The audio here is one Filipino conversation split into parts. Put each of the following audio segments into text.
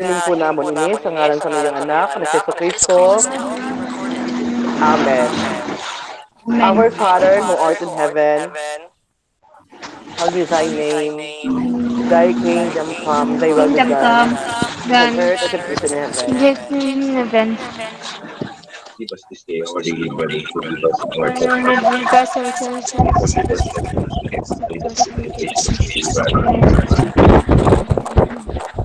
hiling po namon ini sa ngalan sa iyong anak na si Jesu Kristo. Amen. Amen. Our Father who art in heaven, hallowed be thy name. Thy kingdom come, thy will be Kingdom done come, on done. earth as it is in heaven. In heaven. Give us this day our daily bread, and forgive us our Lord, trespasses, we cast our trespasses. forgive us our trespasses, and lead us not into temptation, but save us from evil.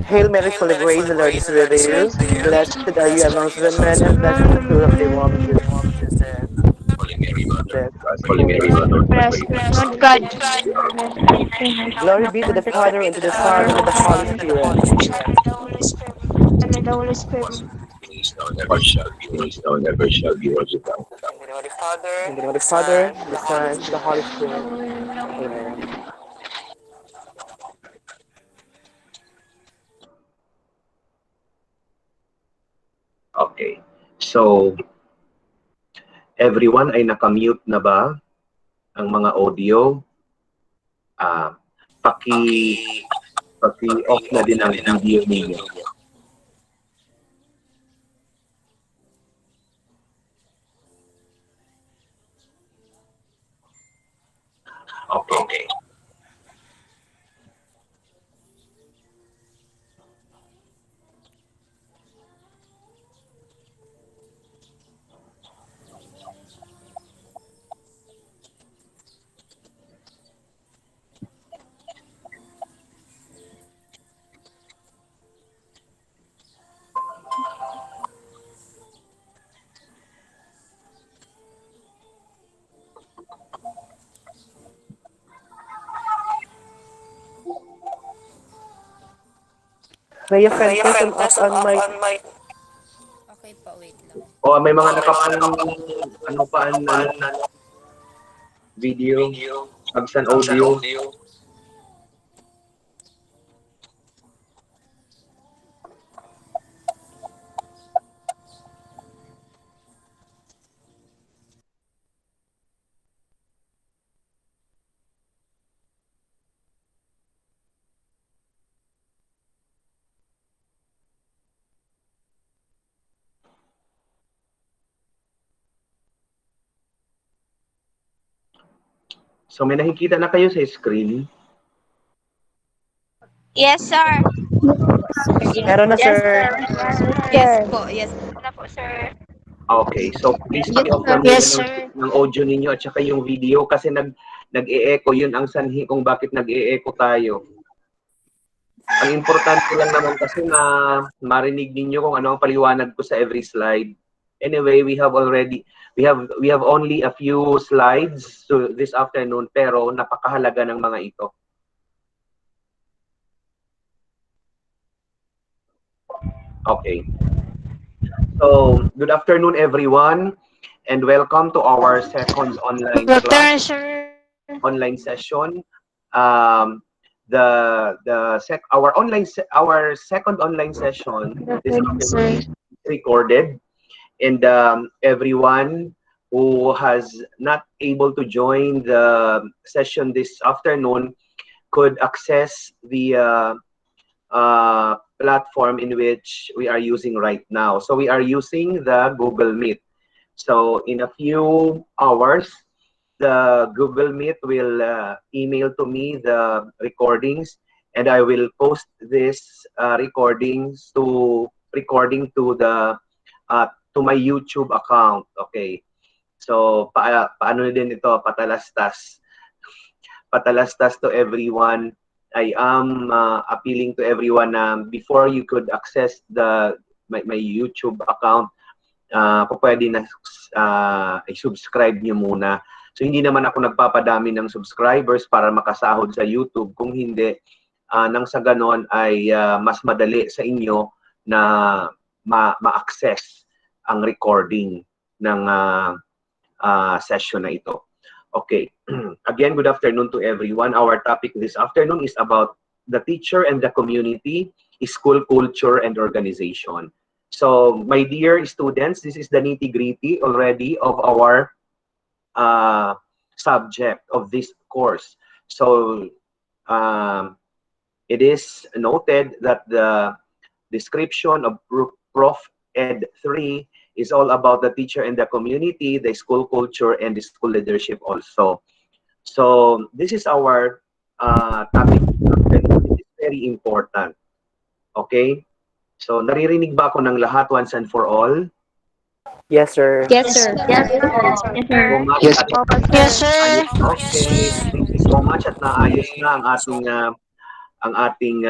Hail Mary, full of grace, the Lord is with you. Blessed are you amongst women, and blessed is the fruit of thy womb, Jesus. Holy Mary, Mother of God, Holy pray Mary, for us Mother sinners, of now God, and at the God. hour of our death. Amen. Glory be to the Father, and to the Son, and to the Holy Spirit. And the Holy Spirit. Is now and ever shall be, is now and ever shall be, world without end. In the name of the Father, the Son, and the Holy Spirit. Amen. Okay. So, everyone ay nakamute na ba ang mga audio? Ah, paki paki-off na din ang video ninyo. Okay. May friend, please turn off on my... Okay pa, wait lang. O may mga nakapang ano pa ano video, absent audio. So may nakikita na kayo sa screen. Yes, sir. Meron na, Yes, sir. sir. Yes po, yes. Ano po, sir? Okay, so please Yes, paki-off sir. lang Yes, muna sir. ng audio ninyo at saka yung video kasi nag-e-echo, yun ang sanhi kung bakit nag-e-echo tayo. Ang importante lang naman kasi na marinig ninyo kung ano ang paliwanag ko sa every slide. Anyway, we have only a few slides to this afternoon pero napakahalaga ng mga ito. Okay. So, good afternoon everyone and welcome to our second online Good afternoon, class, sir. online session. Our second online session Good this afternoon, afternoon sir. is recorded, and everyone who has not able to join the session this afternoon could access the platform in which we are using right now. So we are using the Google Meet. So in a few hours, the Google Meet will email to me the recordings, and I will post this recording to my YouTube account. Okay. So paano din ito, patalastas to everyone. I am appealing to everyone na before you could access my YouTube account, kung pwede na i-subscribe nyo muna. So hindi naman ako nagpapadami ng subscribers para makasahod sa YouTube. Kung hindi, nang sa ganon ay mas madali sa inyo na ma-access ang recording ng session na ito. Okay. Again, good afternoon to everyone. Our topic this afternoon is about the teacher and the community, school culture and organization. So, my dear students, this is the nitty-gritty already of our subject of this course. So, it is noted that description of Prof. Ed 3 is all about the teacher and the community, the school culture, and the school leadership also. So this is our topic. This is very important. Okay? So naririnig ba ako ng lahat once and for all? Yes, sir. Yes, sir. Yes, Thank sir. you Yes, so sir. much Yes. at Opo, Yes, sir. sir. ayos. Okay. Thank you so much at naayos na ang ating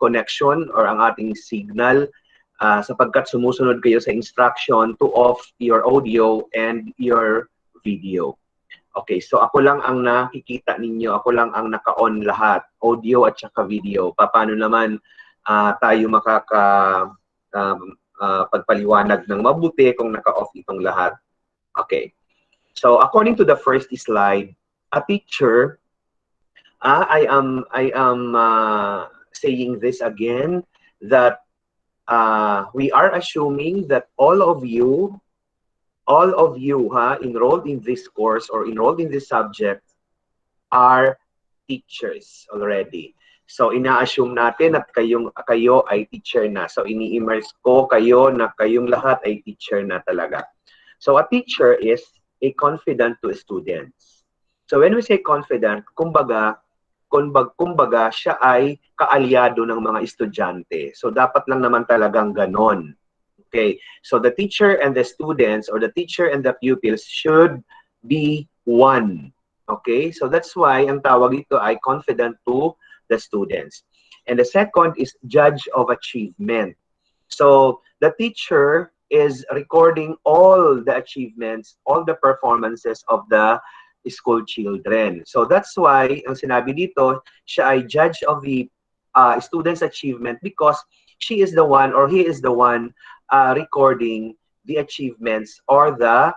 connection or ang ating signal sapagkat sumusunod kayo sa instruction to off your audio and your video. Okay, so ako lang ang nakikita ninyo, ako lang ang naka-on lahat, audio at saka video. Paano naman tayo pagpaliwanag ng mabuti kung naka-off itong lahat? Okay, so according to the first slide, a teacher, I am saying this again, that we are assuming that all of you enrolled in this course or enrolled in this subject are teachers already. So ina-assume natin at kayo ay teacher na. So ini-immerse ko kayo na kayong lahat ay teacher na talaga. So a teacher is a confidant to students. So when we say confidant, kumbaga siya ay kaalyado ng mga estudyante. So dapat lang naman talagang ganon. Okay, so the teacher and the students or the teacher and the pupils should be one. Okay, so that's why ang tawag ito ay confidant to the students. And the second is judge of achievement. So the teacher is recording all the achievements, all the performances of the school children. So that's why ang sinabi dito, siya ay judge of the student's achievement because she is the one or he is the one recording the achievements or the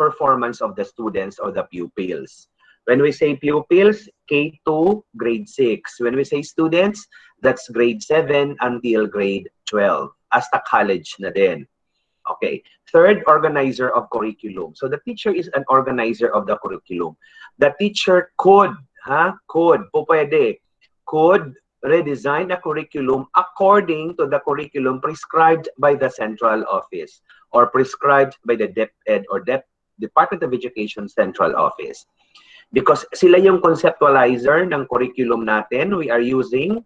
performance of the students or the pupils. When we say pupils, K2, grade 6. When we say students, that's grade 7 until grade 12. Hasta college na din. Okay. Third, organizer of curriculum. So the teacher is an organizer of the curriculum. The teacher could redesign a curriculum according to the curriculum prescribed by the central office or prescribed by the DepEd or Department of Education Central Office. Because sila yung conceptualizer ng curriculum natin. We are using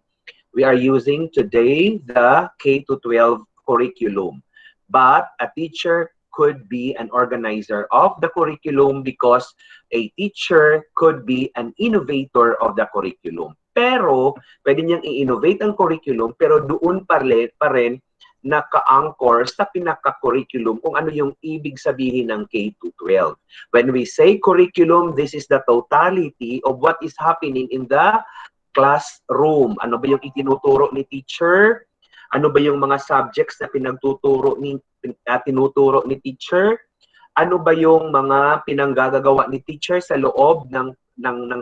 today the K-12 curriculum. But a teacher could be an organizer of the curriculum because a teacher could be an innovator of the curriculum. Pero, pwede niyang i-innovate ang curriculum, pero doon pa rin naka-anchor sa pinaka-curriculum kung ano yung ibig sabihin ng K-12. When we say curriculum, this is the totality of what is happening in the classroom. Ano ba yung itinuturo ni teacher? Ano ba yung mga subjects na tinuturo ni teacher? Ano ba yung mga pinanggagawa ni teacher sa loob ng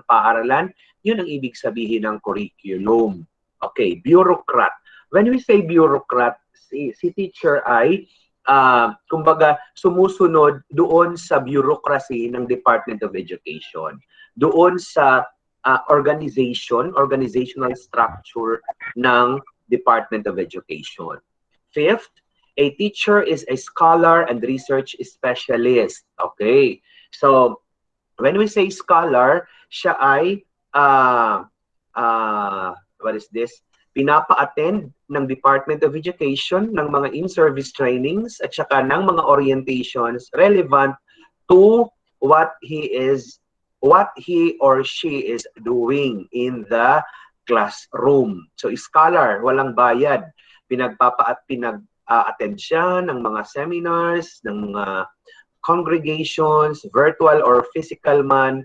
paaralan? Yun ang ibig sabihin ng curriculum. Okay, bureaucrat. When we say bureaucrat, si teacher ay kumbaga sumusunod doon sa bureaucracy ng Department of Education. Doon sa organizational structure ng Department of Education. Fifth, a teacher is a scholar and research specialist. Okay. So, when we say scholar, siya ay what is this? Pinapa-attend ng Department of Education ng mga in-service trainings at saka ng mga orientations relevant to what he or she is doing in the classroom. So, scholar, walang bayad. Pinag-attend siya ng mga seminars, ng mga congregations, virtual or physical man,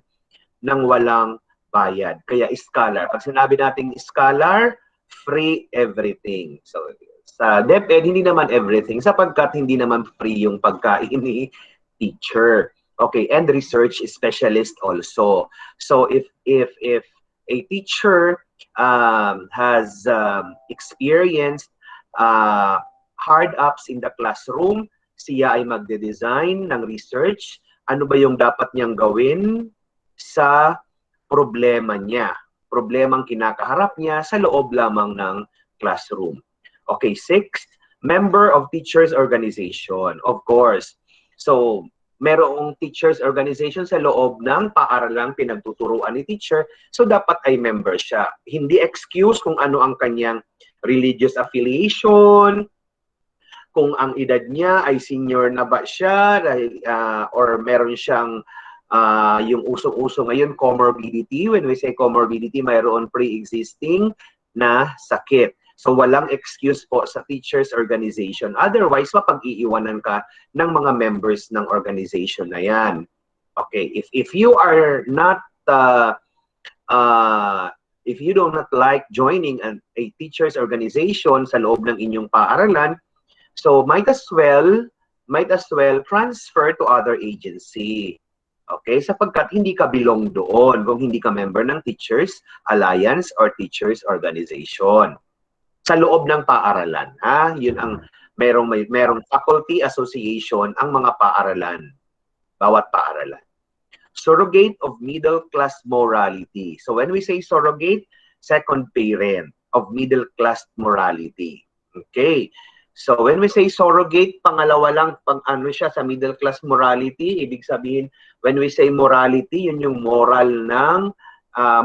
ng walang bayad. Kaya scholar. Pag sinabi natin scholar, free everything. So, sa DepEd, hindi naman everything sapagkat hindi naman free yung pagkain ni teacher. Okay, and research specialist also. So, if a teacher has experienced hard ups in the classroom, siya ay magde-design ng research. Ano ba yung dapat niyang gawin sa problema niya? problemang kinakaharap niya sa loob lamang ng classroom. Okay, sixth, member of teachers organization, of course. So, merong teachers organization sa loob ng paaralang pinagtuturuan ni teacher, so dapat ay member siya. Hindi excuse kung ano ang kanyang religious affiliation, kung ang edad niya ay senior na ba siya, or meron siyang yung usong-uso ngayon, comorbidity. When we say comorbidity, mayroon pre-existing na sakit. So, walang excuse po sa teachers organization. Otherwise, mapag-iiwanan ka ng mga members ng organization na yan. Okay, if you are not, if you do not like joining a teachers organization sa loob ng inyong paaralan, so might as well transfer to other agency. Okay, sapagkat hindi ka belong doon kung hindi ka member ng Teachers Alliance or Teachers Organization. Sa loob ng paaralan, ha? Yun ang merong faculty association ang mga paaralan. Bawat paaralan. Surrogate of middle class morality. So when we say surrogate, second parent of middle class morality. Okay. So when we say surrogate, pangalawa lang ano siya sa middle class morality, ibig sabihin when we say morality, yun yung moral ng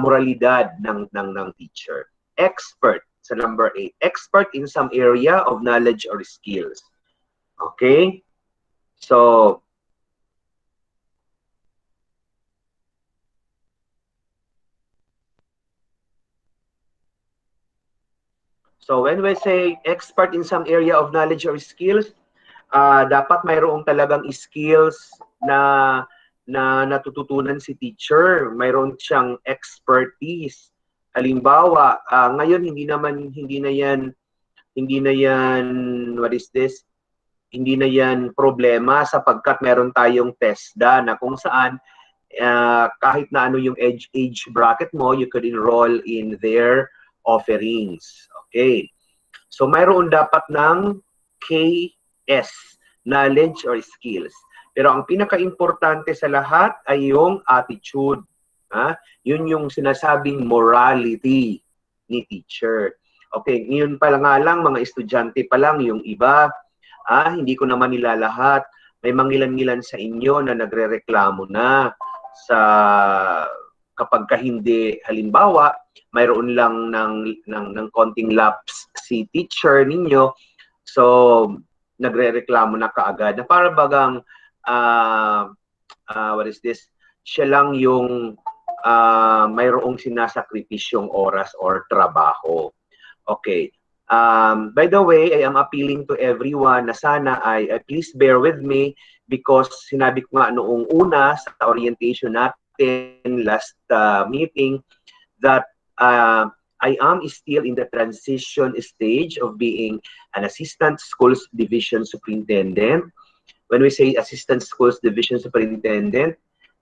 moralidad ng teacher. Expert sa number 8, expert in some area of knowledge or skills. Okay? So when we say expert in some area of knowledge or skills, dapat mayroong talagang skills na natututunan si teacher. Mayroon siyang expertise. Halimbawa, ngayon hindi na yan what is this? Hindi na yan problema sapagkat meron tayong TESDA na kung saan kahit na ano yung age bracket mo, you could enroll in their offerings. Okay. So mayroon dapat ng KS, knowledge or skills. Pero ang pinaka-importante sa lahat ay yung attitude. Yun yung sinasabing morality ni teacher. Okay, ngayon pa lang, mga estudyante pa lang, yung iba, hindi ko naman nila lahat. May mangilan-ngilan sa inyo na nagrereklamo na sa kapag ka hindi, halimbawa, mayroon lang ng konting lapse si teacher ninyo, so nagrereklamo na kaagad na para bagang what is this? Siya lang yung mayroong sinasakripisyong oras or trabaho. Okay. By the way, I am appealing to everyone na sana ay please bear with me because sinabi ko nga noong una sa orientation natin last meeting that I am still in the transition stage of being an assistant schools division superintendent. When we say assistant schools division superintendent,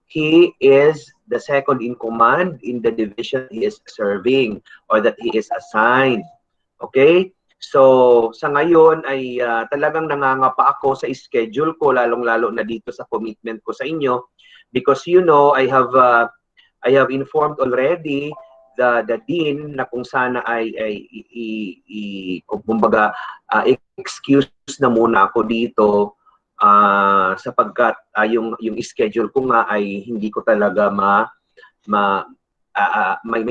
he is the second in command in the division he is serving or that he is assigned. Okay? So, sa ngayon ay talagang nangangapa ako sa schedule ko, lalong-lalo na dito sa commitment ko sa inyo because you know, I have informed already the dean na kung sana ay kumbaga excuse na muna ako dito sapagkat yung schedule ko nga ay hindi ko talaga my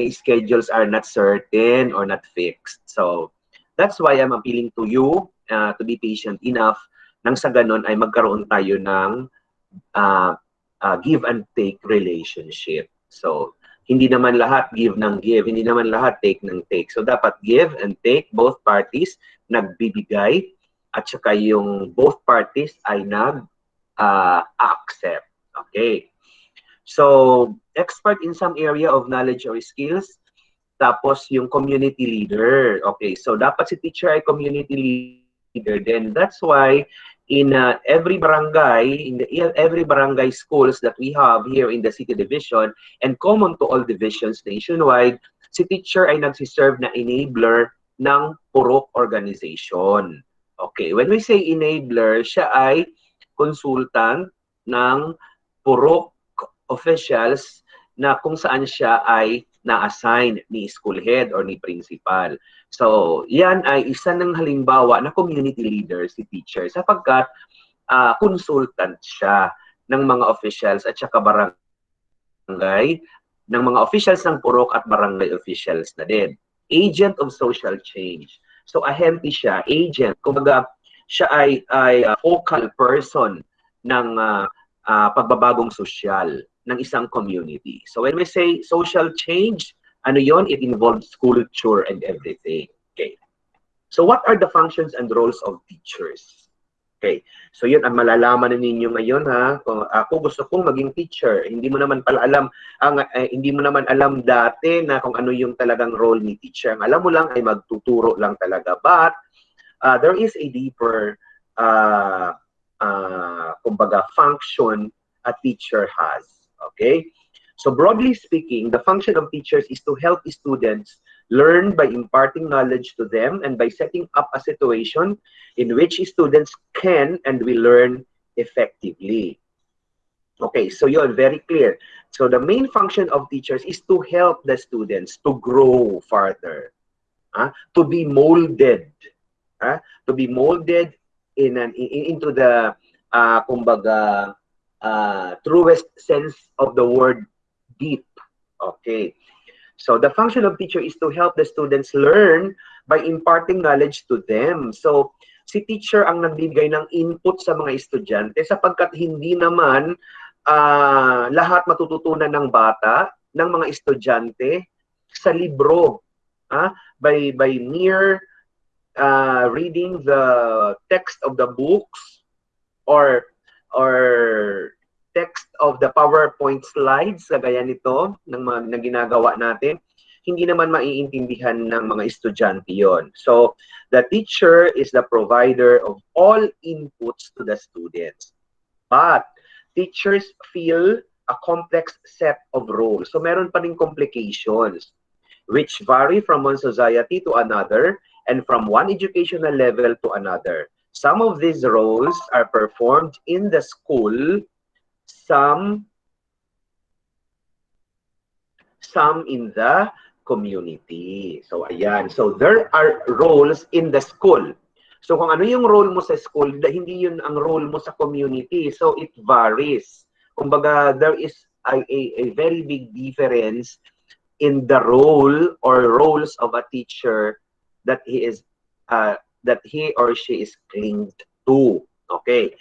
schedules are not certain or not fixed. So that's why I'm appealing to you to be patient enough nang sa ganon ay magkaroon tayo ng give and take relationship. So hindi naman lahat give ng give, hindi naman lahat take ng take. So dapat give and take, both parties nagbibigay at saka yung both parties ay nag-accept. Okay. So, expert in some area of knowledge or skills. Tapos yung community leader. Okay, so dapat si teacher ay community leader. Then that's why in every barangay, every barangay schools that we have here in the city division and common to all divisions nationwide, si teacher ay nagsiserve na enabler ng purok organization. Okay, when we say enabler, siya ay consultant ng purok officials na kung saan siya ay na-assign ni school head or ni principal. So, yan ay isa ng halimbawa na community leader si teacher sapagkat consultant siya ng mga officials at saka barangay, ng mga officials ng purok at barangay officials na din. Agent of social change. So, ahente siya, agent. Kumbaga, siya ay focal person ng pagbabagong sosyal ng isang community. So, when we say social change, ano yon? It involves culture and everything. Okay. So, what are the functions and roles of teachers? Okay. So, yun ang malalaman ninyo ngayon, ha. Kung ako gusto kong maging teacher, hindi mo naman pala alam, hindi mo naman alam dati na kung ano yung talagang role ni teacher. Ang alam mo lang ay magtuturo lang talaga. But, there is a deeper, kumbaga, function a teacher has. Okay? So, broadly speaking, the function of teachers is to help students learn by imparting knowledge to them and by setting up a situation in which students can and will learn effectively. Okay, so you're very clear. So the main function of teachers is to help the students to grow further, to be molded, to be molded into the kumbaga truest sense of the word deep. Okay. So the function of teacher is to help the students learn by imparting knowledge to them. So si teacher ang nagbibigay ng input sa mga estudyante sapagkat hindi naman lahat matututunan ng bata, ng mga estudyante sa libro. By mere reading the text of the books or text of the PowerPoint slides sa gaya nito ng ginagawa natin, hindi naman maiintindihan ng mga estudyante yon. So, the teacher is the provider of all inputs to the students. But, teachers feel a complex set of roles. So, meron pa rin complications which vary from one society to another and from one educational level to another. Some of these roles are performed in the school, some in the community. So, ayan. So, there are roles in the school. So, kung ano yung role mo sa school, hindi yun ang role mo sa community. So, it varies. Kumbaga, there is a very big difference in the role or roles of a teacher that he or she is linked to. Okay.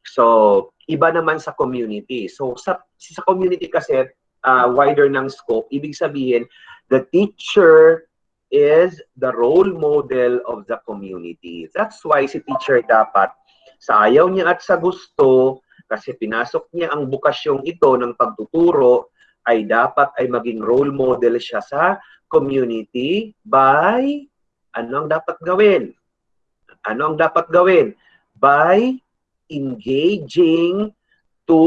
So, iba naman sa community. So, sa community kasi, wider ng scope, ibig sabihin, the teacher is the role model of the community. That's why si teacher dapat, sa ayaw niya at sa gusto, kasi pinasok niya ang bukasyong ito ng pagtuturo, ay dapat ay maging role model siya sa community by, ano ang dapat gawin? Ano ang dapat gawin? By engaging to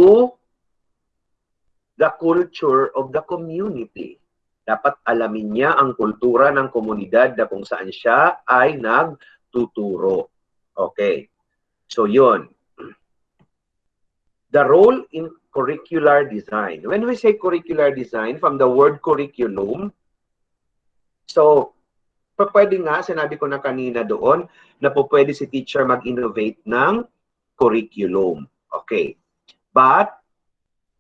the culture of the community. Dapat alamin niya ang kultura ng komunidad na kung saan siya ay nagtuturo. Okay. So, yun. The role in curricular design. When we say curricular design, from the word curriculum, so, pwede nga, sinabi ko na kanina doon, na pwede si teacher mag-innovate ng curriculum. Okay. But,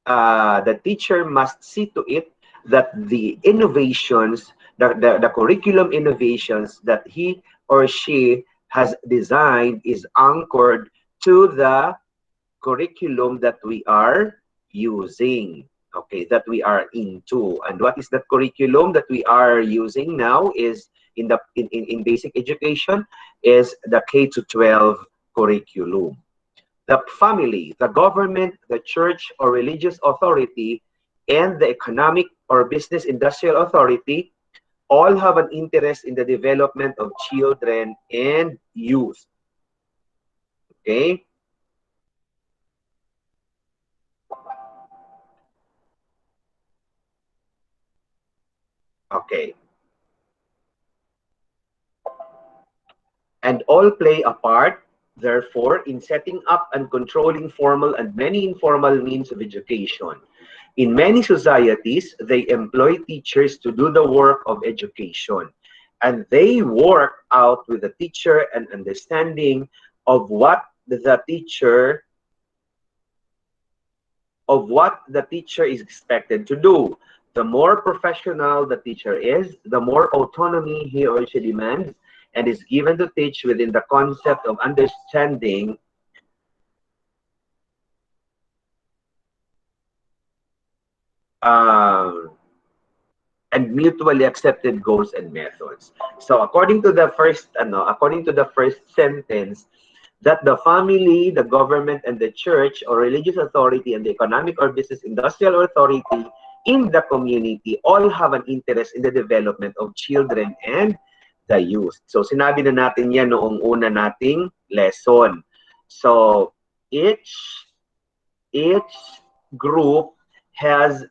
the teacher must see to it that the innovations, the curriculum innovations that he or she has designed is anchored to the curriculum that we are using. Okay, that we are into. And what is that curriculum that we are using now is in basic education is the K-12 curriculum. The family, the government, the church or religious authority, and the economic or business industrial authority all have an interest in the development of children and youth. Okay? Okay. And all play a part, therefore, in setting up and controlling formal and many informal means of education. In many societies, they employ teachers to do the work of education, and they work out with the teacher an understanding of what the teacher is expected to do. The more professional the teacher is, the more autonomy he or she demands and is given to teach within the concept of understanding um, and mutually accepted goals and methods. So according to the first sentence, that the family, the government, and the church or religious authority and the economic or business industrial authority in the community all have an interest in the development of children and the youth. So sinabi na natin yan noong una nating lesson. So each each group has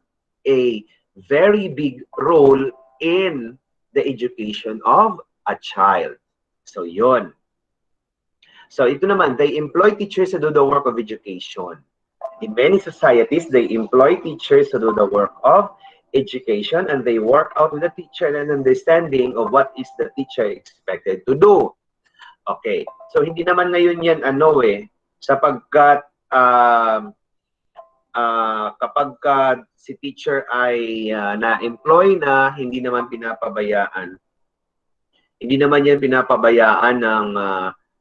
a very big role in the education of a child. So yon. So ito naman, they employ teachers to do the work of education. In many societies, they employ teachers to do the work of education, and they work out with the teacher an understanding of what is the teacher expected to do. Okay. So hindi naman ngayon yan sapagkat kapag si teacher ay na-employ na, hindi naman yan pinapabayaan ng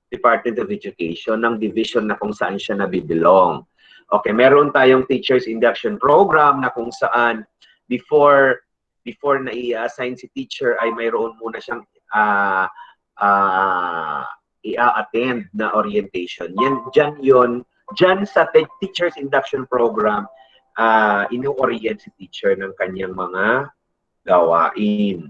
Department of Education, ng division na kung saan siya nabibilong. Okay, meron tayong teachers induction program na kung saan before na i-assign si teacher ay mayroon muna siyang i-attend na orientation. Diyan sa teachers induction program, ino-orient si teacher ng kanyang mga gawain.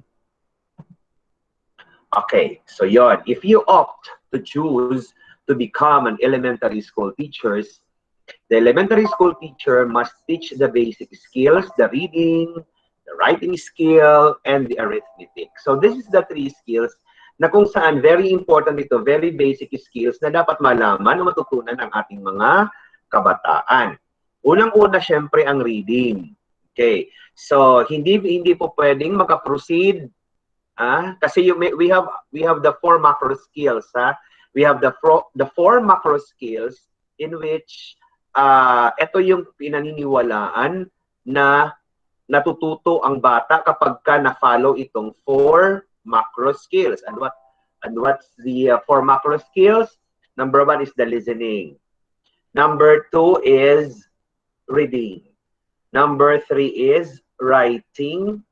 Okay, so yon. If you opt to choose to become an elementary school teachers, the elementary school teacher must teach the basic skills, the reading, the writing skill, and the arithmetic. So this is the three skills na kung saan very important ito, very basic skills na dapat malaman o matutunan ng ating mga kabataan. Unang-una, syempre, ang reading. Okay. So, hindi po pwedeng makaproceed kasi we have the four macro skills. We have the four macro skills in which ito yung pinaniniwalaan na natututo ang bata kapag ka na-follow itong four macro skills. And what's the four macro skills? Number one is the listening. Number two is reading. Number three is writing.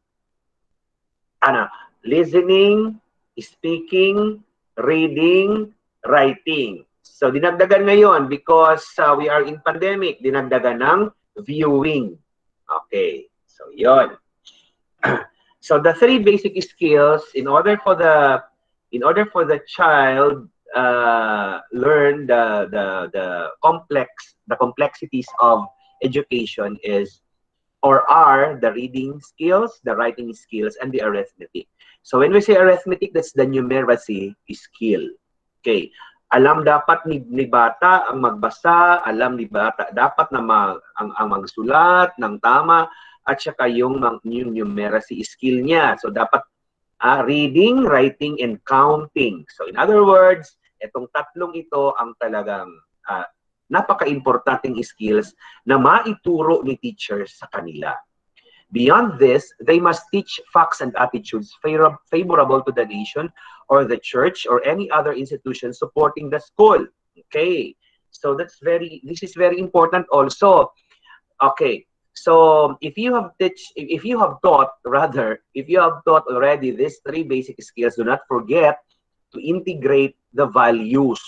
Listening, speaking, reading, writing. So dinagdagan ngayon because we are in pandemic, dinagdagan ng viewing. Okay. So yon. So the three basic skills in order for the child learn the complexities of education are the reading skills, the writing skills, and the arithmetic. So when we say arithmetic, that's the numeracy skill. Okay. Alam dapat ni bata ang magbasa, alam ni bata dapat na ang magsulat ng tama, at saka yung numeracy skill niya. So dapat reading, writing, and counting. So in other words, itong tatlong ito ang talagang napaka-importanting skills na maituro ni teachers sa kanila. Beyond this, they must teach facts and attitudes favorable to the nation or the church or any other institution supporting the school. Okay. So this is very important also. Okay. So if you have taught already these three basic skills, do not forget to integrate the values.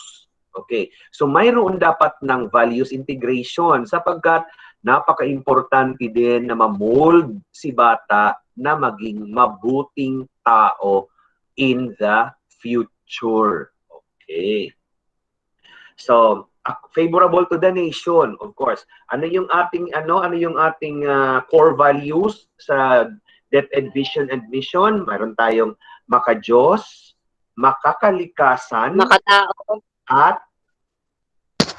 Okay. So mayroon dapat ng values integration sapagkat napaka-importante din na ma-mold si bata na maging mabuting tao in the future. Okay. So, favorable to the nation, of course. Ano yung ating core values sa DepEd Vision and Mission? Mayroon tayong maka-Diyos, makakalikasan, Makatao. at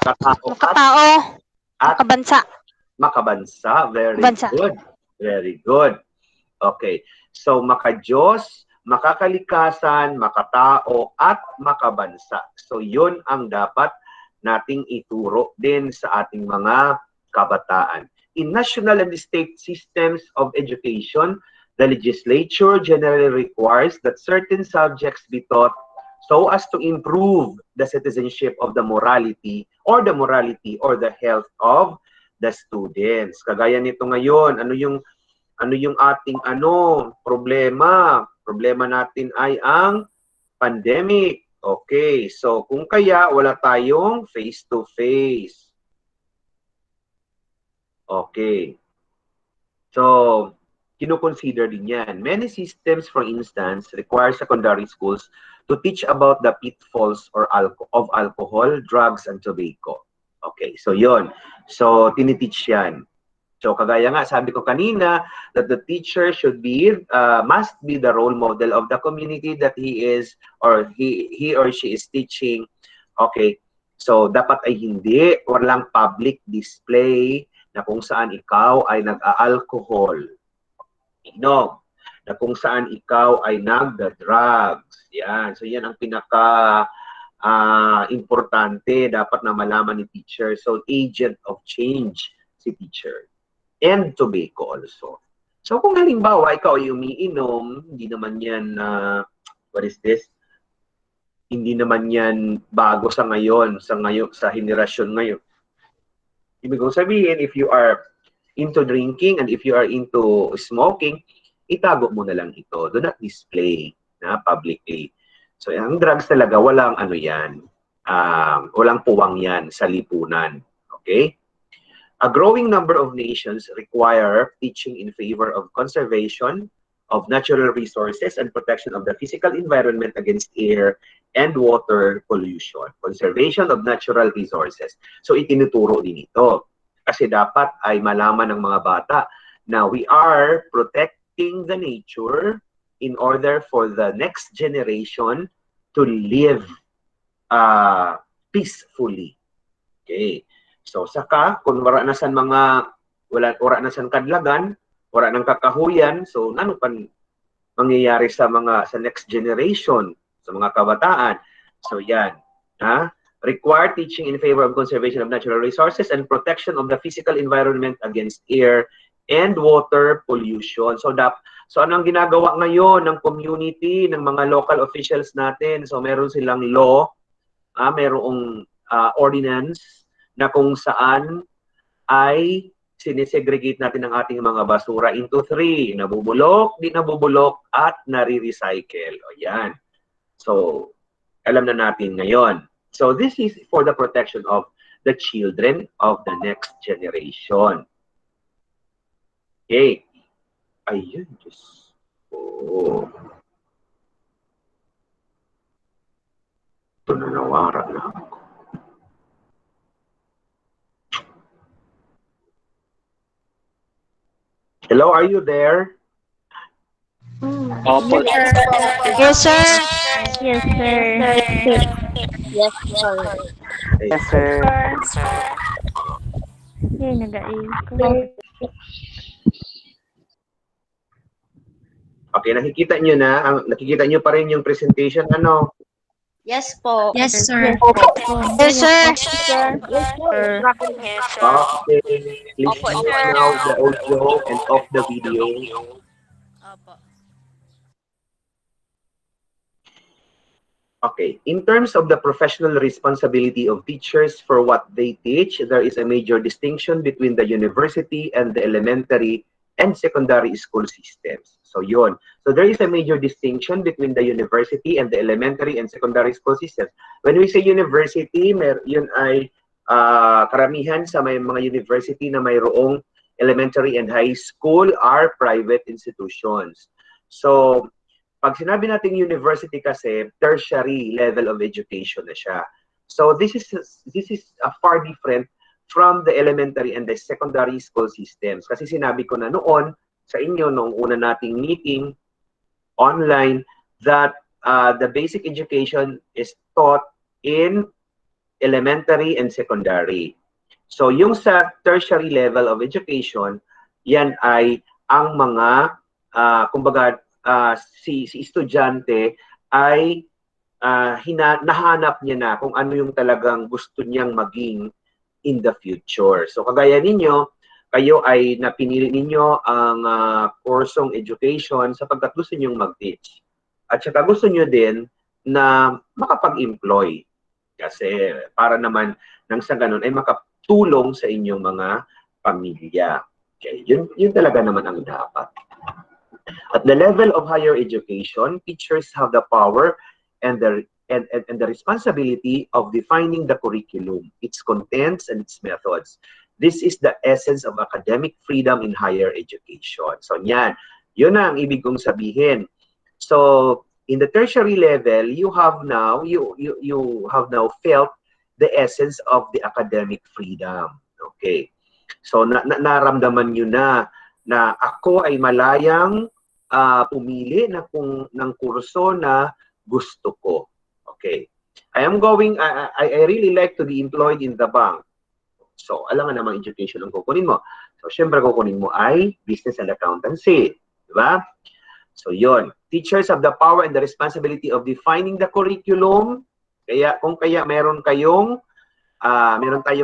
katao, Makatao. at Makabansa. Makabansa. Very Bansa. good. Very good. Okay. So, makadiyos, makakalikasan, makatao, at makabansa. So, yun ang dapat nating ituro din sa ating mga kabataan. In national and state systems of education, the legislature generally requires that certain subjects be taught so as to improve the citizenship of the morality or the health of the students. Kagaya nito ngayon, ano yung ating problema? Problema natin ay ang pandemic. Okay, so kung kaya wala tayong face-to-face. Okay. So, kino-consider din yan. Many systems, for instance, require secondary schools to teach about the pitfalls of alcohol, drugs, and tobacco. Okay, so yon. So, tiniteach yan. So, kagaya nga, sabi ko kanina, that the teacher must be the role model of the community that he or she is teaching. Okay, so dapat ay walang public display na kung saan ikaw ay nag-alcohol, inom, na kung saan ikaw ay nagda-drugs. Yan. So, yan ang importante dapat na malaman ni teacher. So, agent of change si teacher. And tobacco also. So, kung halimbawa, ikaw ay umiinom, hindi naman yan, what is this? Hindi naman yan bago sa ngayon, sa henerasyon ngayon. Ibig kong sabihin, if you are into drinking and if you are into smoking, itago mo na lang ito. Do not display publicly. So, ang drugs talaga, walang yan. Walang puwang yan sa lipunan. Okay? A growing number of nations require teaching in favor of conservation of natural resources and protection of the physical environment against air and water pollution. Conservation of natural resources. So, itinuturo din ito. Kasi dapat ay malaman ng mga bata na we are protecting the nature in order for the next generation to live peacefully. Okay. So, saka, kung wala na san kadlagan, wala nang kakahuyan, so, ano pan mangyayari sa next generation, sa mga kabataan? So, yan. Require teaching in favor of conservation of natural resources and protection of the physical environment against air and water pollution. So, anong ginagawa ngayon ng community, ng mga local officials natin? So, meron silang law, merong ordinance, na kung saan ay sinesegregate natin ang ating mga basura into 3. Nabubulok, di nabubulok, at nare-recycle. O yan. So, alam na natin ngayon. So, this is for the protection of the children of the next generation. Okay. Ayun. Diyos. Oh. Ito na nawara na ako. Hello, are you there? Opo. Yes, sir. Yes, sir. Yes, sir. Yes, sir. Hey, nag-aiko. Okay, nakikita nyo pa rin yung presentation, ano? Yes po. Yes, sir. Yes, sir. Okay, please mute now the audio and off the video. Opo. Okay, in terms of the professional responsibility of teachers for what they teach, there is a major distinction between the university and the elementary and secondary school systems. So yun. So there is a major distinction between the university and the elementary and secondary school systems. When we say university, yun ay karamihan sa may mga university na mayroong elementary and high school are private institutions. So, pag sinabi natin university kasi, tertiary level of education na siya. So, this is far different from the elementary and the secondary school systems. Kasi sinabi ko na noon sa inyo, noong una nating meeting online, that the basic education is taught in elementary and secondary. So yung sa tertiary level of education, yan ay ang mga, kumbaga, si estudyante ay nahanap niya na kung ano yung talagang gusto niyang maging in the future. So kagaya ninyo, kayo ay napinili ninyo ang kursong education sapagkat gusto niyong mag-teach. At saka gusto niyo din na makapag-employ. Kasi para naman nang sa ganun ay makatulong sa inyong mga pamilya. Okay, yun talaga naman ang dapat. At the level of higher education, teachers have the power and the responsibility of defining the curriculum, its contents, and its methods. This is the essence of academic freedom in higher education. So yan, yun na ang ibig kong sabihin. So in the tertiary level, you have now felt the essence of the academic freedom. Okay. So naramdaman nyo na ako ay malayang pumili ng kurso na gusto ko. Okay. I really like to be employed in the bank. So, alam nga namang education ang kukunin mo. So, syempre kukunin mo ay business and accountancy. Diba? So, yon. Teachers have the power and the responsibility of defining the curriculum. Kung meron tayong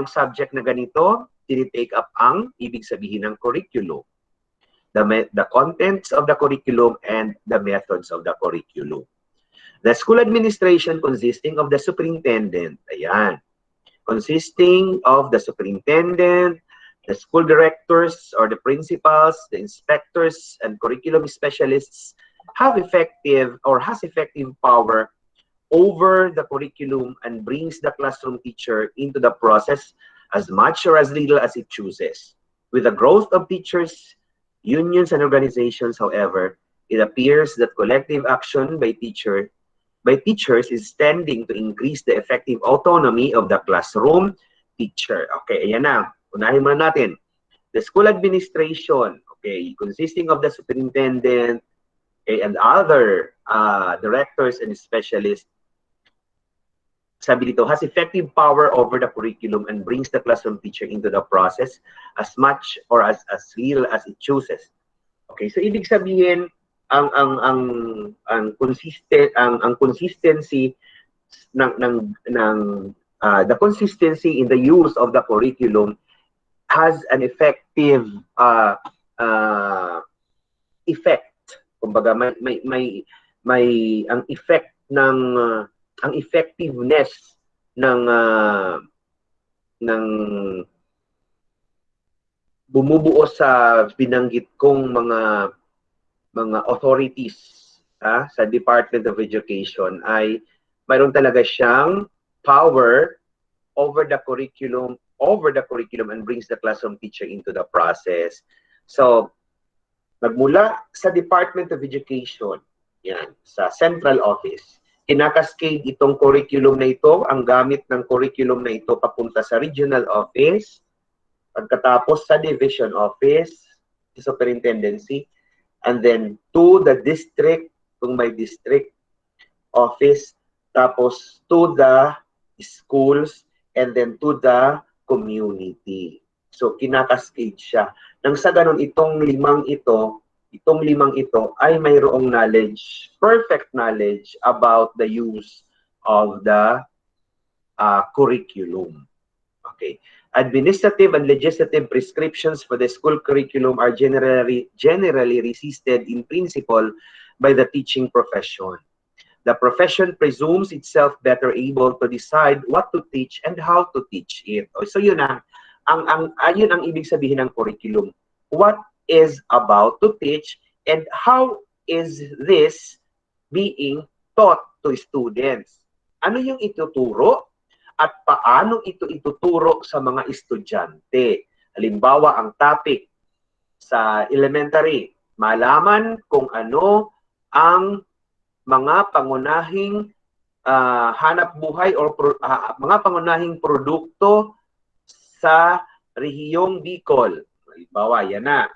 subject na ganito, tinitake up ang ibig sabihin ng curriculum. The contents of the curriculum and the methods of the curriculum. The school administration consisting of the superintendent. Ayan. Consisting of the superintendent, the school directors or the principals, the inspectors, and curriculum specialists has effective power over the curriculum and brings the classroom teacher into the process as much or as little as it chooses. With the growth of teachers, unions, and organizations, however, it appears that collective action by teachers is tending to increase the effective autonomy of the classroom teacher. Okay, ayan na. Unahin muna natin. The school administration, okay, consisting of the superintendent, okay, and other directors and specialists, sabi dito, has effective power over the curriculum and brings the classroom teacher into the process as much or as little as it chooses. Okay, so ibig sabihin, ang consistency the consistency in the use of the curriculum has an effective effect. Kumbaga may ang effect ng ang effectiveness ng bumubuo sa binanggit kong mga authorities sa Department of Education ay mayroon talaga siyang power over the curriculum and brings the classroom teacher into the process. So, magmula sa Department of Education, yan, sa central office, kinakascade itong curriculum na ito, ang gamit ng curriculum na ito papunta sa regional office, pagkatapos sa division office, sa superintendency, and then to the district, kung may district office, tapos to the schools, and then to the community. So, kinakascade siya. Nang sa ganun, itong limang ito ay mayroong knowledge, perfect knowledge about the use of the curriculum. Okay. Administrative and legislative prescriptions for the school curriculum are generally resisted in principle by the teaching profession. The profession presumes itself better able to decide what to teach and how to teach it. So yun yun ang ibig sabihin ng curriculum. What is about to teach and how is this being taught to students? Ano yung ituturo? At paano ito ituturo sa mga estudyante. Halimbawa, ang topic sa elementary, malaman kung ano ang mga pangunahing hanap buhay o mga pangunahing produkto sa rehiyong Bicol. Halimbawa, yan na.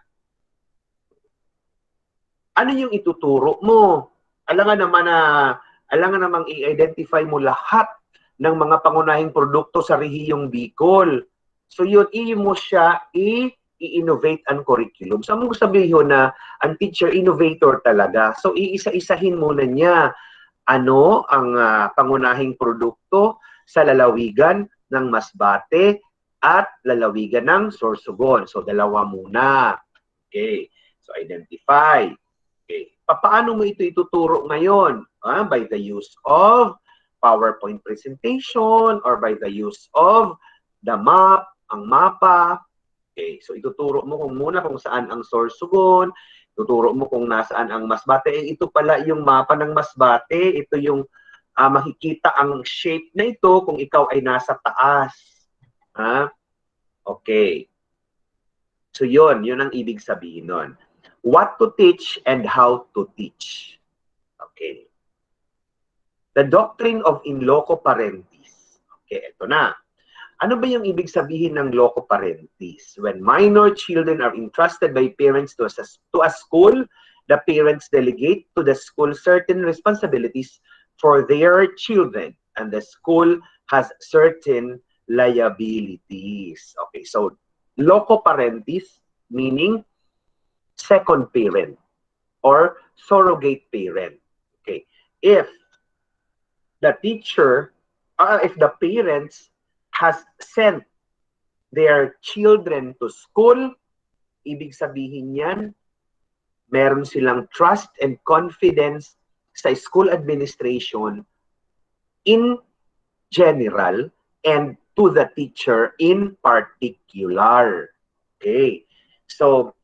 Ano yung ituturo mo? Alangan namang i-identify mo lahat ng mga pangunahing produkto sa rehiyong Bicol. So yun, mo siya i-innovate ang curriculum. So mo sabihin na ang teacher innovator talaga. So iisa-isahin muna niya ano ang pangunahing produkto sa lalawigan ng Masbate at lalawigan ng Sorsogon. So dalawa muna. Okay. So identify. Okay. Paano mo ito ituturo ngayon? By the use of PowerPoint presentation or by the use of the map, ang mapa. Okay. So ituturo mo kung saan ang Sorsogon, tuturo mo kung nasaan ang Masbate. Ito pala yung mapa ng Masbate. Ito yung makikita ang shape na ito kung ikaw ay nasa taas. Okay. So yun ang ibig sabihin nun. What to teach and how to teach. Okay. The doctrine of in loco parentis. Okay, ito na. Ano ba yung ibig sabihin ng loco parentis? When minor children are entrusted by parents to a school, the parents delegate to the school certain responsibilities for their children, and the school has certain liabilities. Okay, so loco parentis meaning second parent or surrogate parent. Okay, if the teacher, if the parents has sent their children to school, ibig sabihin yan, meron silang trust and confidence sa school administration in general and to the teacher in particular. Okay. So,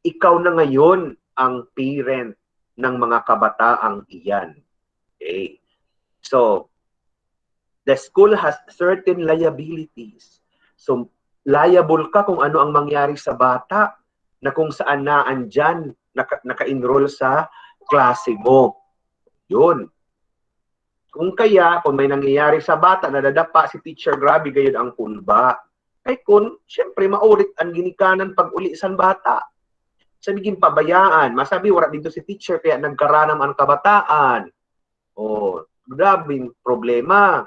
ikaw na ngayon ang parent ng mga kabataang iyan. Okay. So, the school has certain liabilities. So, liable ka kung ano ang mangyari sa bata na kung saan na andyan, naka-enroll sa klase mo. Yun. Kung may nangyayari sa bata, nadadapa si teacher, grabe gayon ang kulba. Ay kun, syempre maulit ang ginikanan pag uli sa bata. Sabigin pabayaan, masabi wala dito si teacher kaya nagkaranam ang kabataan. Grabing problema.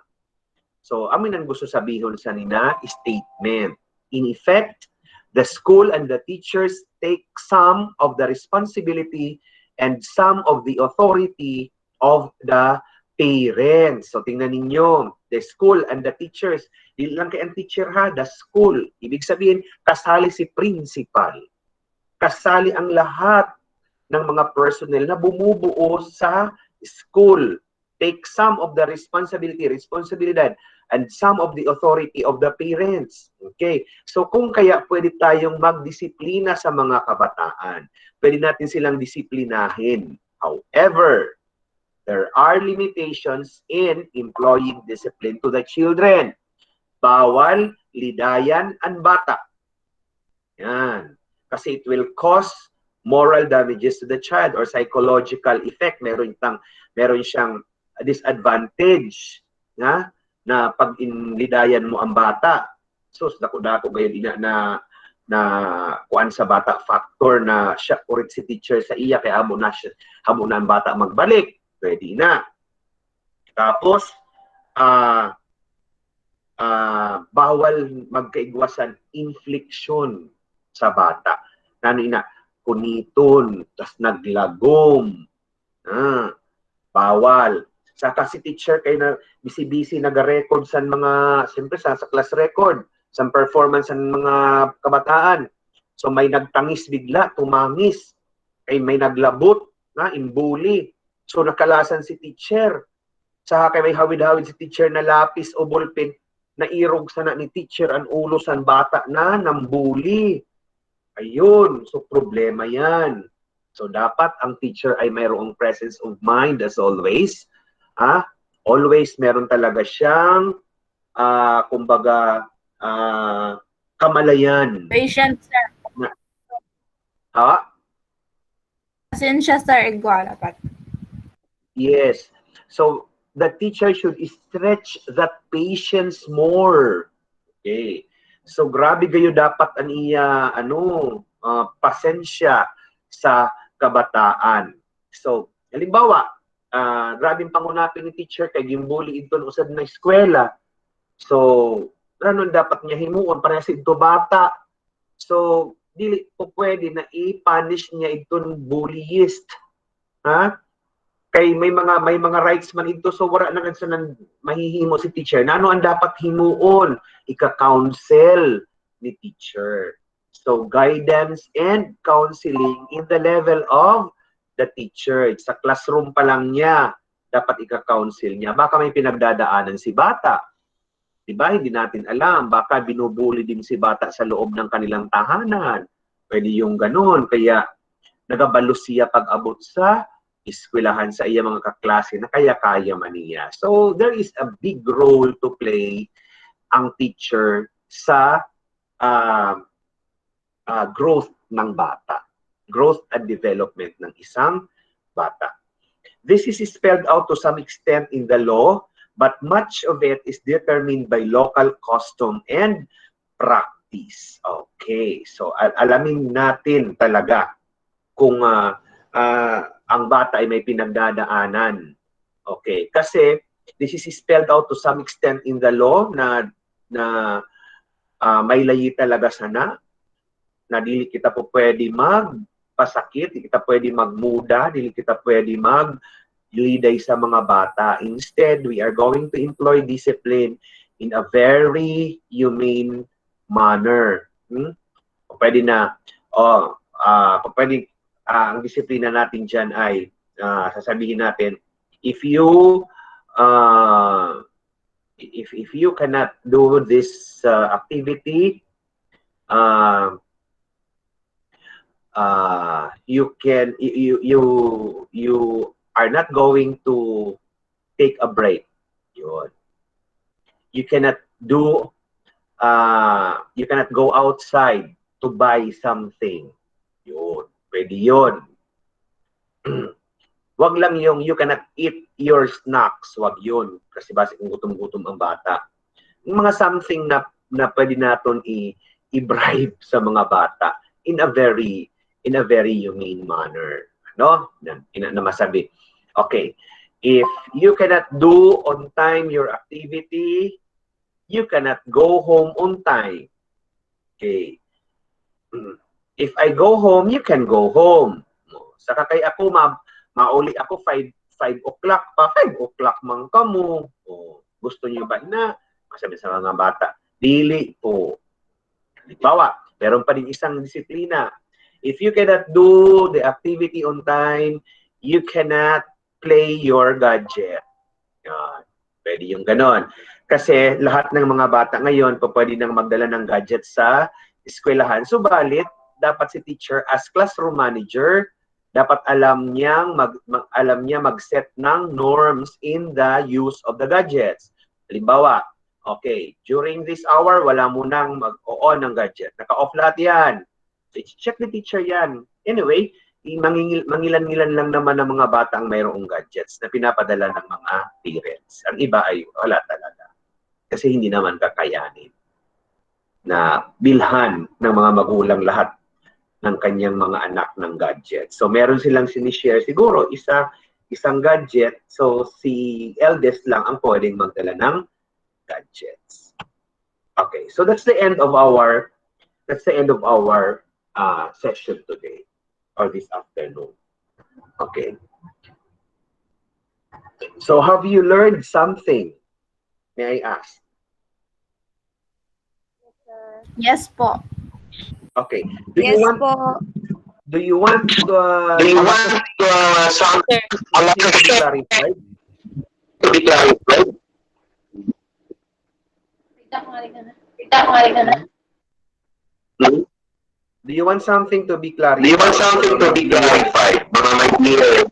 So, amin ang gusto sabihin sa nina, statement. In effect, the school and the teachers take some of the responsibility and some of the authority of the parents. So, tingnan ninyo, the school and the teachers, hindi lang kay ang teacher ha, the school. Ibig sabihin, kasali si principal. Kasali ang lahat ng mga personnel na bumubuo sa school. Take some of the responsibilidad, and some of the authority of the parents. Okay? So kung kaya pwede tayong magdisiplina sa mga kabataan, pwede natin silang disiplinahin. However, there are limitations in employing discipline to the children. Bawal lidayan ang bata. Yan. Kasi it will cause moral damages to the child or psychological effect. Meron siyang disadvantage na pag inlidayan mo ang bata. So, dako-dako gayon na kuan sa bata factor na siya urit si teacher sa iya kaya hamo na ang bata magbalik. Pwede na. Tapos, bawal magkaigwasan infliction sa bata. Kuniton, tas naglagom. Bawal. Saka si teacher kay na busy-busy nag-record sa mga, siyempre sa class record, sa performance ng mga kabataan. So may nagtangis bigla, tumangis. Kay may naglabot, imbuli. So nakalasan si teacher. Saka kay may hawid-hawid si teacher na lapis o ballpen, nairog sana ni teacher ang ulo sa bata na nambuli. Ayun, so problema yan. So dapat ang teacher ay mayroong presence of mind as always. Always meron talaga siyang kumbaga kamalayan. Patient, sir. Pasensya, sir. Igual dapat. Yes. So the teacher should stretch that patience more. Okay. So grabe kayo dapat aniya pasensya sa kabataan. So halimbawa, grabing pangunapin ni teacher kay gimbuli ito usad na eskwela. So Ano dapat niya himuon para sa ito bata. So, dili po pwede na i-punish niya itong bullyist. Ha? Kay may mga rights man ito, so wala na sa mahihimo si teacher. Na ano ang dapat himuon? Ika-counsel ni teacher. So, guidance and counseling in the level of the teacher. Sa classroom pa lang niya, dapat ika-counsel niya. Baka may pinagdadaanan si bata. Diba? Hindi natin alam. Baka binubuli din si bata sa loob ng kanilang tahanan. Pwede yung ganun. Kaya nagabalos siya pag-abot sa eskwelahan sa iya mga kaklase na kaya-kaya man niya. So, there is a big role to play ang teacher sa growth ng bata. Growth and development ng isang bata. This is spelled out to some extent in the law, but much of it is determined by local custom and practice. Okay, so alamin natin talaga kung ang bata ay may pinagdadaanan. Okay, kasi this is spelled out to some extent in the law na may layi talaga sana na dili kita po pwede magpasakit, dili kita pwede magmuda, dili kita pwede liday sa mga bata. Instead, we are going to employ discipline in a very humane manner. Pwede na, pwede, ang disiplina natin dyan ay, sasabihin natin, if you cannot do this activity, you are not going to take a break. Yun. You cannot go outside to buy something. Yun. Pwede yun. Wag lang yung you cannot eat your snacks. Wag yun. Kasi basi kung gutom-gutom ang bata. Yung mga something na pwede natin i-bribe sa mga bata in a very humane manner. No? Na masabi. Okay. If you cannot do on time your activity, you cannot go home on time. Okay. If I go home, you can go home. Saka kay ako, mauli ako 5 o'clock pa. 5 o'clock man ka mo. Gusto niyo ba na? Masabi sa mga bata, dili po. Halimbawa, meron pa din isang disiplina. If you cannot do the activity on time, you cannot play your gadget. Yan. Pwede yung ganon. Kasi lahat ng mga bata ngayon, pwede nang magdala ng gadget sa eskwelahan. Subalit, dapat si teacher as classroom manager, dapat alam niya mag-set ng norms in the use of the gadgets. Halimbawa, okay, during this hour, wala mo nang mag-on ng gadget. Naka-off lahat yan. So, check the teacher yan. Anyway, mangilan-ngilan lang naman ng mga bata ang mayroong gadgets na pinapadala ng mga parents. Ang iba ay wala talaga. Kasi hindi naman kakayanin na bilhan ng mga magulang lahat ng kanyang mga anak ng gadget. So meron silang sinishare siguro isang gadget. So si eldest lang ang pwedeng magdala ng gadgets. Okay, so that's the end of our session today or this afternoon. Okay. So have you learned something? May I ask? Yes po. Okay. Do Yes you want po. something to be clarified? Do you want something to be clarified? Mga may clear.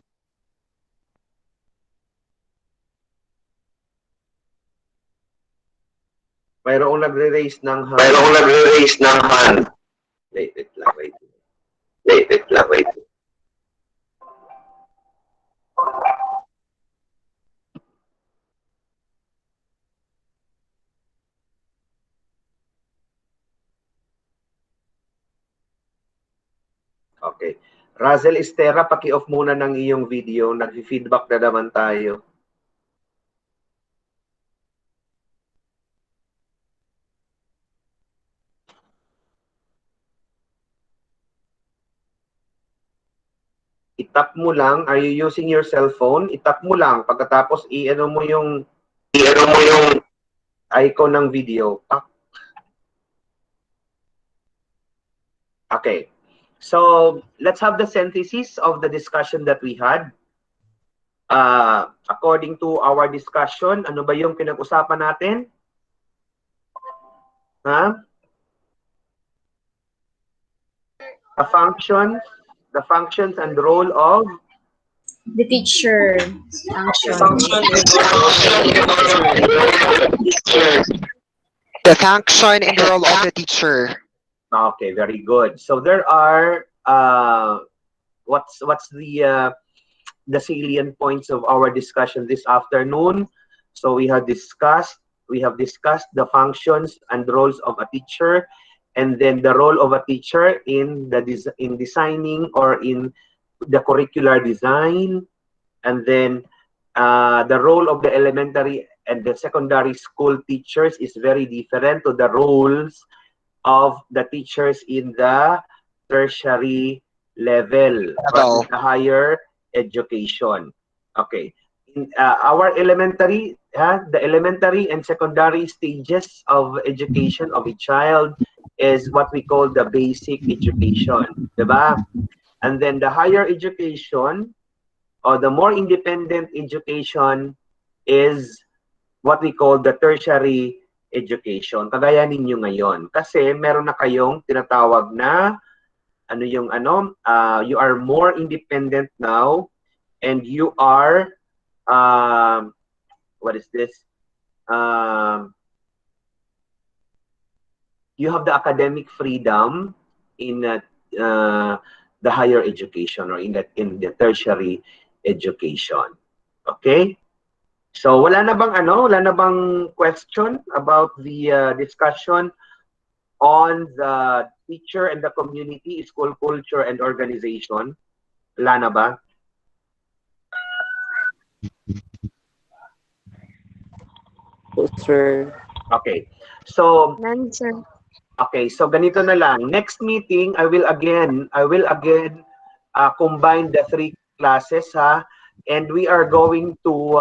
Mayroong nagre-raise ng hand. Wait lang. Okay. Razel Estera, paki-off muna ng iyong video. Nag-feedback na naman tayo. itap mo lang. Are you using your cellphone? Itap mo lang. Pagkatapos, i-ano mo yung icon ng video. Okay. So, let's have the synthesis of the discussion that we had. According to our discussion, ano ba yung pinag-usapan natin? Ha? The functions and role of The teacher function. The function and role of the teacher. Okay, very good. So there are what's the salient points of our discussion this afternoon. So we have discussed the functions and roles of a teacher, and then the role of a teacher in designing or in the curricular design, and then the role of the elementary and the secondary school teachers is very different to the roles of the teachers in the tertiary level, or in the higher education. Okay. In our elementary, the elementary and secondary stages of education of a child is what we call the basic education, diba? And then the higher education or the more independent education is what we call the tertiary education. Kagaya ninyo ngayon. Kasi meron na kayong tinatawag na you are more independent now, and you are what is this? You have the academic freedom in the higher education, or in the tertiary education. Okay? So wala na bang question about the discussion on the teacher and the community, school culture and organization? Wala na ba? Sir. Okay. So None, sir. okay, so ganito na lang. Next meeting, I will again combine the three classes, ha, and we are going to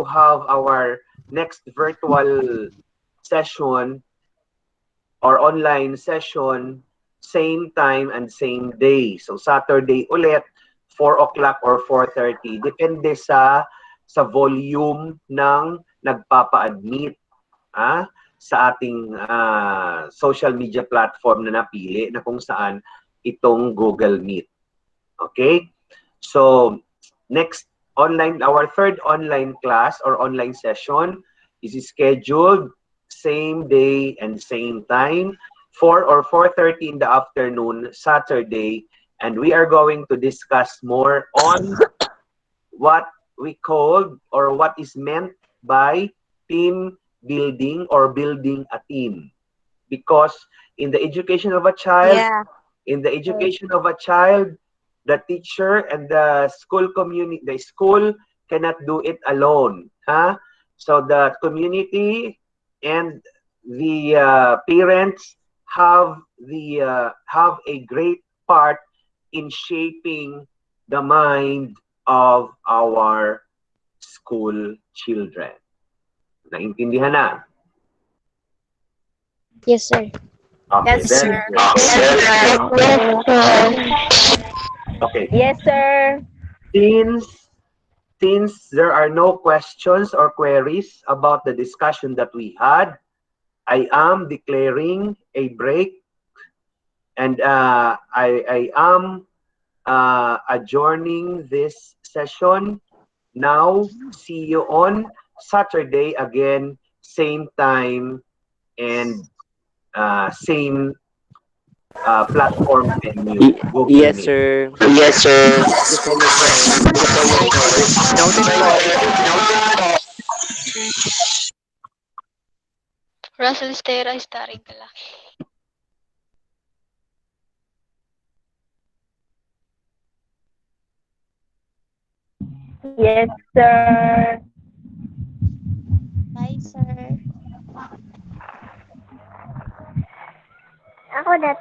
have our next virtual session or online session same time and same day. So Saturday ulit, 4 o'clock or 4:30. Depende sa volume ng nagpapa-admit sa ating social media platform na napili, na kung saan itong Google Meet. Okay? So, our third online class or online session is scheduled same day and same time, 4 or 4:30 in the afternoon, Saturday, and we are going to discuss more on what we call, or what is meant by team building or building a team. Because in the education of a child, the teacher and the school community, the school cannot do it alone. So the community and the parents have a great part in shaping the mind of our school children. Naintindihan na? Yes, sir. Okay, Yes, very sir. good. Okay. Yes, sir. Since there are no questions or queries about the discussion that we had, I am declaring a break, and I am adjourning this session. Now, see you on Saturday again, same time and same platform menu. Google Yes, Meet. sir. Yes, sir. Thank you so much, sir. Thank you so much, sir. Noted po. Russell Stera is taring ka lang. Yes, sir. Bye, sir. Ako dati.